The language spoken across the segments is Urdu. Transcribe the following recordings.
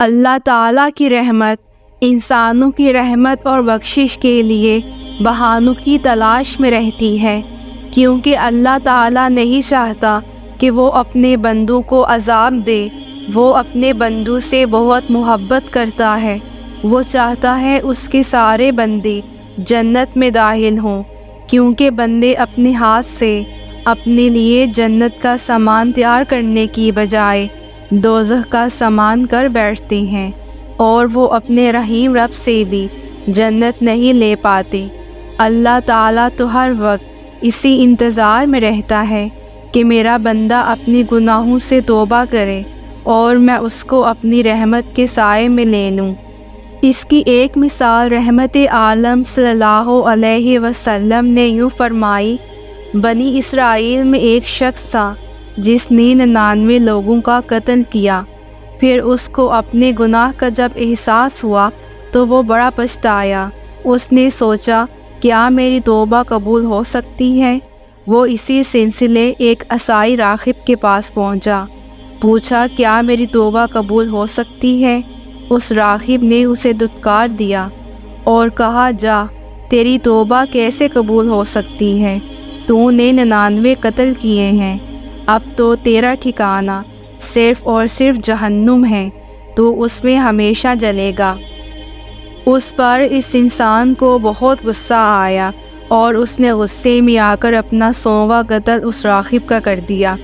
اللہ تعالیٰ کی رحمت انسانوں کی رحمت اور بخشش کے لیے بہانوں کی تلاش میں رہتی ہے، کیونکہ اللہ تعالیٰ نہیں چاہتا کہ وہ اپنے بندوں کو عذاب دے۔ وہ اپنے بندوں سے بہت محبت کرتا ہے۔ وہ چاہتا ہے اس کے سارے بندے جنت میں داخل ہوں، کیونکہ بندے اپنے ہاتھ سے اپنے لیے جنت کا سامان تیار کرنے کی بجائے دوزخ کا سامان کر بیٹھتے ہیں، اور وہ اپنے رحیم رب سے بھی جنت نہیں لے پاتے۔ اللہ تعالیٰ تو ہر وقت اسی انتظار میں رہتا ہے کہ میرا بندہ اپنے گناہوں سے توبہ کرے اور میں اس کو اپنی رحمت کے سائے میں لے لوں۔ اس کی ایک مثال رحمت عالم صلی اللہ علیہ وسلم نے یوں فرمائی: بنی اسرائیل میں ایک شخص تھا جس نے 99 لوگوں کا قتل کیا۔ پھر اس کو اپنے گناہ کا جب احساس ہوا تو وہ بڑا پچھتایا۔ اس نے سوچا، کیا میری توبہ قبول ہو سکتی ہے؟ وہ اسی سلسلے ایک عیسائی راہب کے پاس پہنچا، پوچھا، کیا میری توبہ قبول ہو سکتی ہے؟ اس راہب نے اسے دھتکار دیا اور کہا، جا، تیری توبہ کیسے قبول ہو سکتی ہے؟ تو نے 99 قتل کیے ہیں، اب تو تیرا ٹھکانہ صرف اور صرف جہنم ہے، تو اس میں ہمیشہ جلے گا۔ اس پر اس انسان کو بہت غصہ آیا اور اس نے غصے میں آ کر اپنا 100واں قتل اس راہب کا کر دیا،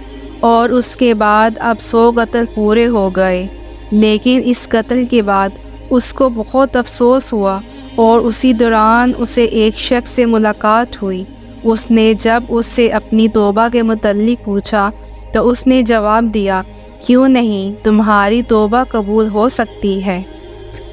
اور اس کے بعد اب 100 قتل پورے ہو گئے۔ لیکن اس قتل کے بعد اس کو بہت افسوس ہوا، اور اسی دوران اسے ایک شخص سے ملاقات ہوئی۔ اس نے جب اس سے اپنی توبہ کے متعلق پوچھا تو اس نے جواب دیا، کیوں نہیں، تمہاری توبہ قبول ہو سکتی ہے۔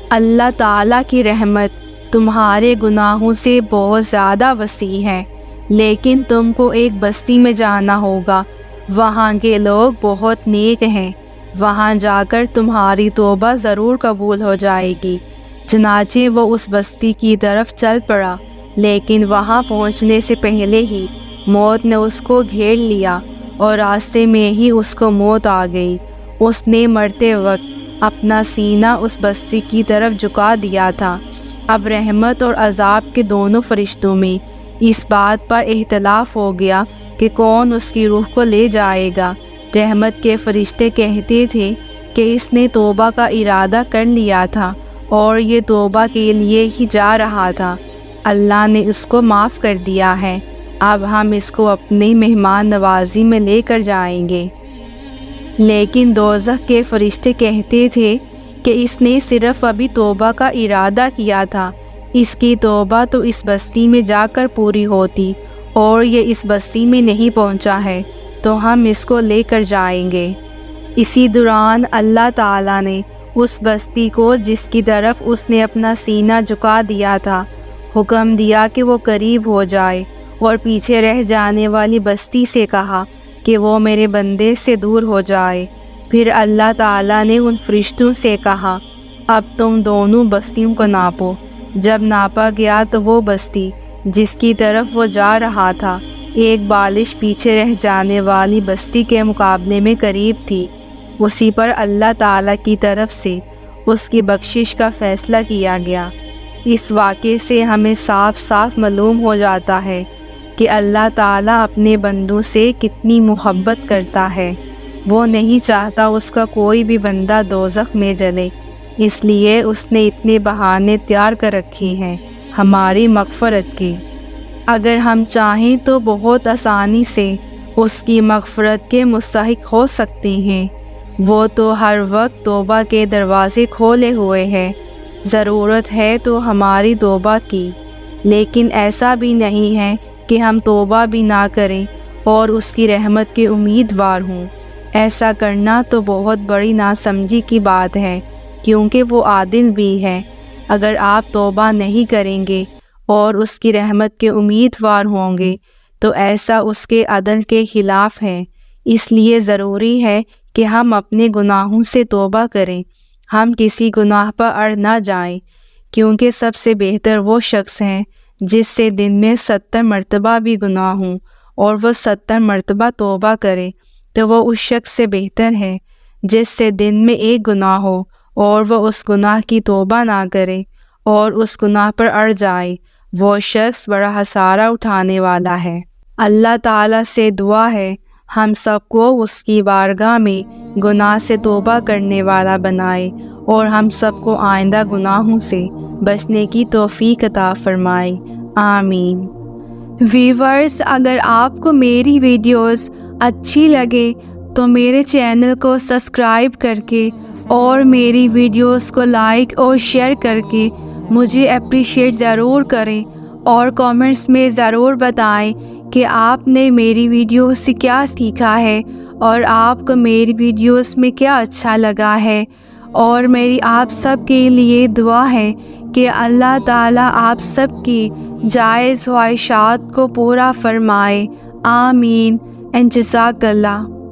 اللہ تعالیٰ کی رحمت تمہارے گناہوں سے بہت زیادہ وسیع ہے، لیکن تم کو ایک بستی میں جانا ہوگا، وہاں کے لوگ بہت نیک ہیں، وہاں جا کر تمہاری توبہ ضرور قبول ہو جائے گی۔ چنانچہ وہ اس بستی کی طرف چل پڑا، لیکن وہاں پہنچنے سے پہلے ہی موت نے اس کو گھیر لیا، اور راستے میں ہی اس کو موت آ گئی۔ اس نے مرتے وقت اپنا سینہ اس بستی کی طرف جھکا دیا تھا۔ اب رحمت اور عذاب کے دونوں فرشتوں میں اس بات پر اختلاف ہو گیا کہ کون اس کی روح کو لے جائے گا۔ رحمت کے فرشتے کہتے تھے کہ اس نے توبہ کا ارادہ کر لیا تھا اور یہ توبہ کے لیے ہی جا رہا تھا، اللہ نے اس کو معاف کر دیا ہے، اب ہم اس کو اپنی مہمان نوازی میں لے کر جائیں گے۔ لیکن دوزخ کے فرشتے کہتے تھے کہ اس نے صرف ابھی توبہ کا ارادہ کیا تھا، اس کی توبہ تو اس بستی میں جا کر پوری ہوتی، اور یہ اس بستی میں نہیں پہنچا ہے، تو ہم اس کو لے کر جائیں گے۔ اسی دوران اللہ تعالیٰ نے اس بستی کو جس کی طرف اس نے اپنا سینہ جھکا دیا تھا حکم دیا کہ وہ قریب ہو جائے، اور پیچھے رہ جانے والی بستی سے کہا کہ وہ میرے بندے سے دور ہو جائے۔ پھر اللہ تعالیٰ نے ان فرشتوں سے کہا، اب تم دونوں بستیوں کو ناپو۔ جب ناپا گیا تو وہ بستی جس کی طرف وہ جا رہا تھا ایک بالش پیچھے رہ جانے والی بستی کے مقابلے میں قریب تھی۔ اسی پر اللہ تعالیٰ کی طرف سے اس کی بخشش کا فیصلہ کیا گیا۔ اس واقعے سے ہمیں صاف صاف معلوم ہو جاتا ہے کہ اللہ تعالیٰ اپنے بندوں سے کتنی محبت کرتا ہے۔ وہ نہیں چاہتا اس کا کوئی بھی بندہ دوزخ میں جلے، اس لیے اس نے اتنے بہانے تیار کر رکھے ہیں ہماری مغفرت کے۔ اگر ہم چاہیں تو بہت آسانی سے اس کی مغفرت کے مستحق ہو سکتے ہیں۔ وہ تو ہر وقت توبہ کے دروازے کھولے ہوئے ہے، ضرورت ہے تو ہماری توبہ کی، لیکن ایسا بھی نہیں ہے کہ ہم توبہ بھی نہ کریں اور اس کی رحمت کے امیدوار ہوں۔ ایسا کرنا تو بہت بڑی ناسمجھی کی بات ہے، کیونکہ وہ عادل بھی ہے۔ اگر آپ توبہ نہیں کریں گے اور اس کی رحمت کے امیدوار ہوں گے تو ایسا اس کے عدل کے خلاف ہے۔ اس لیے ضروری ہے کہ ہم اپنے گناہوں سے توبہ کریں، ہم کسی گناہ پر اڑ نہ جائیں، کیونکہ سب سے بہتر وہ شخص ہے جس سے دن میں 70 مرتبہ بھی گناہ ہوں اور وہ 70 مرتبہ توبہ کرے، تو وہ اس شخص سے بہتر ہے جس سے دن میں ایک گناہ ہو اور وہ اس گناہ کی توبہ نہ کرے اور اس گناہ پر اڑ جائے، وہ شخص بڑا خسارہ اٹھانے والا ہے۔ اللہ تعالیٰ سے دعا ہے ہم سب کو اس کی بارگاہ میں گناہ سے توبہ کرنے والا بنائے اور ہم سب کو آئندہ گناہوں سے بچنے کی توفیق عطا فرمائے، آمین۔ ویورز، اگر آپ کو میری ویڈیوز اچھی لگے تو میرے چینل کو سبسکرائب کر کے اور میری ویڈیوز کو لائک اور شیئر کر کے مجھے اپریشیٹ ضرور کریں، اور کامنٹس میں ضرور بتائیں کہ آپ نے میری ویڈیو سے کیا سیکھا ہے اور آپ کو میری ویڈیوز میں کیا اچھا لگا ہے۔ اور میری آپ سب کے لیے دعا ہے کہ اللہ تعالیٰ آپ سب کی جائز خواہشات کو پورا فرمائے، آمین، جزاک اللہ۔